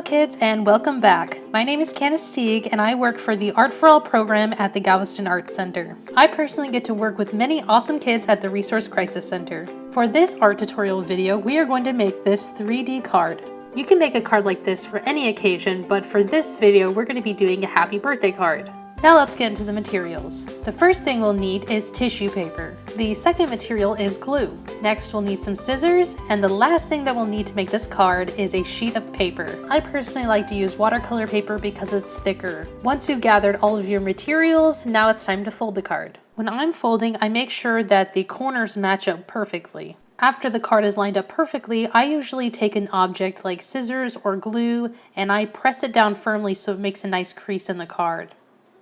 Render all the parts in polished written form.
kids, and welcome back. My name is Candace Teague and I work for the Art for All program at the Galveston Arts Center. I personally get to work with many awesome kids at the Resource Crisis Center. For this art tutorial video, we are going to make this 3D card. You can make a card like this for any occasion, but for this video, we're going to be doing a happy birthday card. Now let's get into the materials. The first thing we'll need is tissue paper. The second material is glue. Next we'll need some scissors, and the last thing that we'll need to make this card is a sheet of paper. I personally like to use watercolor paper because it's thicker. Once you've gathered all of your materials, now it's time to fold the card. When I'm folding, I make sure that the corners match up perfectly. After the card is lined up perfectly, I usually take an object like scissors or glue and I press it down firmly so it makes a nice crease in the card.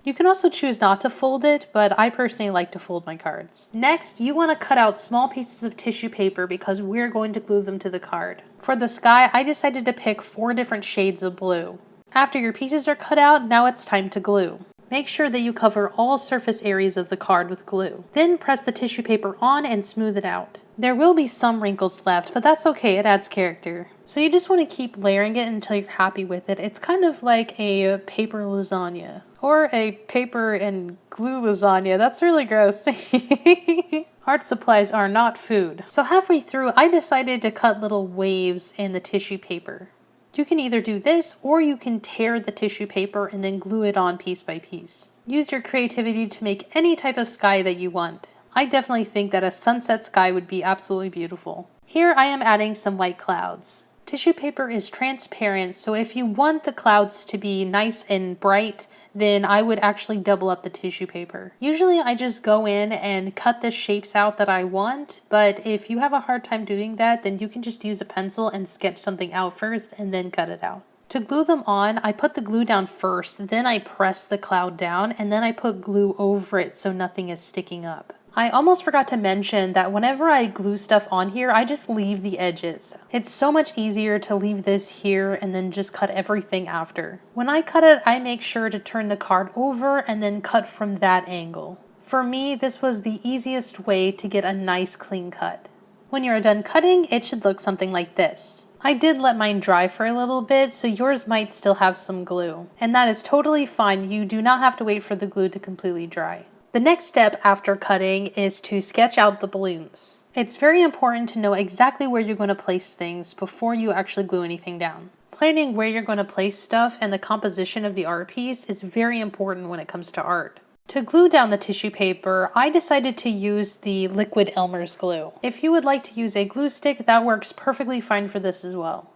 You can also choose not to fold it, but I personally like to fold my cards. Next, you want to cut out small pieces of tissue paper because we're going to glue them to the card. For the sky, I decided to pick 4 different shades of blue. After your pieces are cut out, now it's time to glue. Make sure that you cover all surface areas of the card with glue. Then press the tissue paper on and smooth it out. There will be some wrinkles left, but that's okay, it adds character. So you just want to keep layering it until you're happy with it. It's kind of like a paper lasagna. Or a paper and glue lasagna. That's really gross. Art supplies are not food. So halfway through, I decided to cut little waves in the tissue paper. You can either do this or you can tear the tissue paper and then glue it on piece by piece. Use your creativity to make any type of sky that you want. I definitely think that a sunset sky would be absolutely beautiful. Here I am adding some white clouds. Tissue paper is transparent, so if you want the clouds to be nice and bright, then I would actually double up the tissue paper. Usually I just go in and cut the shapes out that I want, but if you have a hard time doing that, then you can just use a pencil and sketch something out first and then cut it out. To glue them on, I put the glue down first, then I press the cloud down, and then I put glue over it so nothing is sticking up. I almost forgot to mention that whenever I glue stuff on here, I just leave the edges. It's so much easier to leave this here and then just cut everything after. When I cut it, I make sure to turn the card over and then cut from that angle. For me, this was the easiest way to get a nice clean cut. When you're done cutting, it should look something like this. I did let mine dry for a little bit, so yours might still have some glue. And that is totally fine. You do not have to wait for the glue to completely dry. The next step after cutting is to sketch out the balloons. It's very important to know exactly where you're going to place things before you actually glue anything down. Planning where you're going to place stuff and the composition of the art piece is very important when it comes to art. To glue down the tissue paper, I decided to use the liquid Elmer's glue. If you would like to use a glue stick, that works perfectly fine for this as well.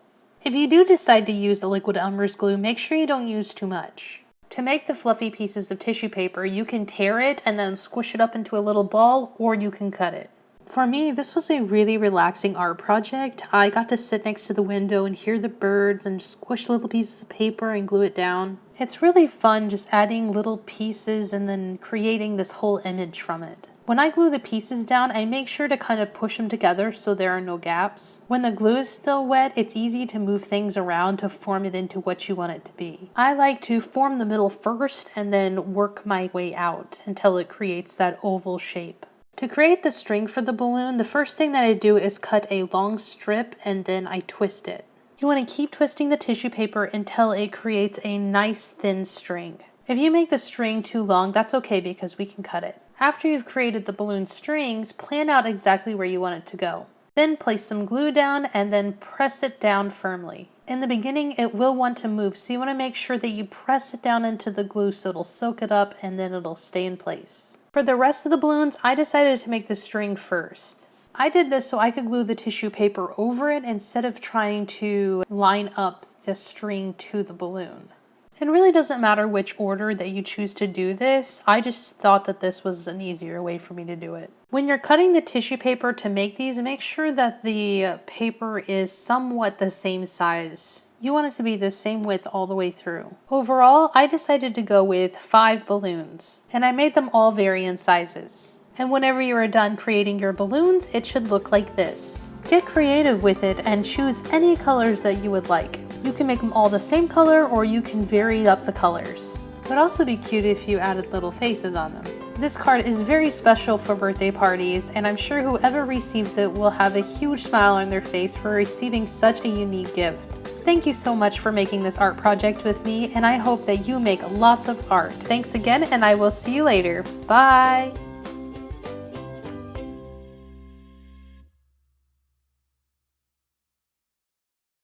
If you do decide to use the liquid Elmer's glue, make sure you don't use too much. To make the fluffy pieces of tissue paper, you can tear it and then squish it up into a little ball, or you can cut it. For me, this was a really relaxing art project. I got to sit next to the window and hear the birds and squish little pieces of paper and glue it down. It's really fun just adding little pieces and then creating this whole image from it. When I glue the pieces down, I make sure to kind of push them together so there are no gaps. When the glue is still wet, it's easy to move things around to form it into what you want it to be. I like to form the middle first and then work my way out until it creates that oval shape. To create the string for the balloon, the first thing that I do is cut a long strip and then I twist it. You want to keep twisting the tissue paper until it creates a nice thin string. If you make the string too long, that's okay because we can cut it. After you've created the balloon strings, plan out exactly where you want it to go. Then place some glue down and then press it down firmly. In the beginning, it will want to move, so you want to make sure that you press it down into the glue so it'll soak it up and then it'll stay in place. For the rest of the balloons, I decided to make the string first. I did this so I could glue the tissue paper over it instead of trying to line up the string to the balloon. It really doesn't matter which order that you choose to do this. I just thought that this was an easier way for me to do it. When you're cutting the tissue paper to make these, make sure that the paper is somewhat the same size. You want it to be the same width all the way through. Overall, I decided to go with 5 balloons, and I made them all vary in sizes. And whenever you are done creating your balloons, it should look like this. Get creative with it and choose any colors that you would like. You can make them all the same color or you can vary up the colors. It would also be cute if you added little faces on them. This card is very special for birthday parties, and I'm sure whoever receives it will have a huge smile on their face for receiving such a unique gift. Thank you so much for making this art project with me, and I hope that you make lots of art. Thanks again, and I will see you later. Bye!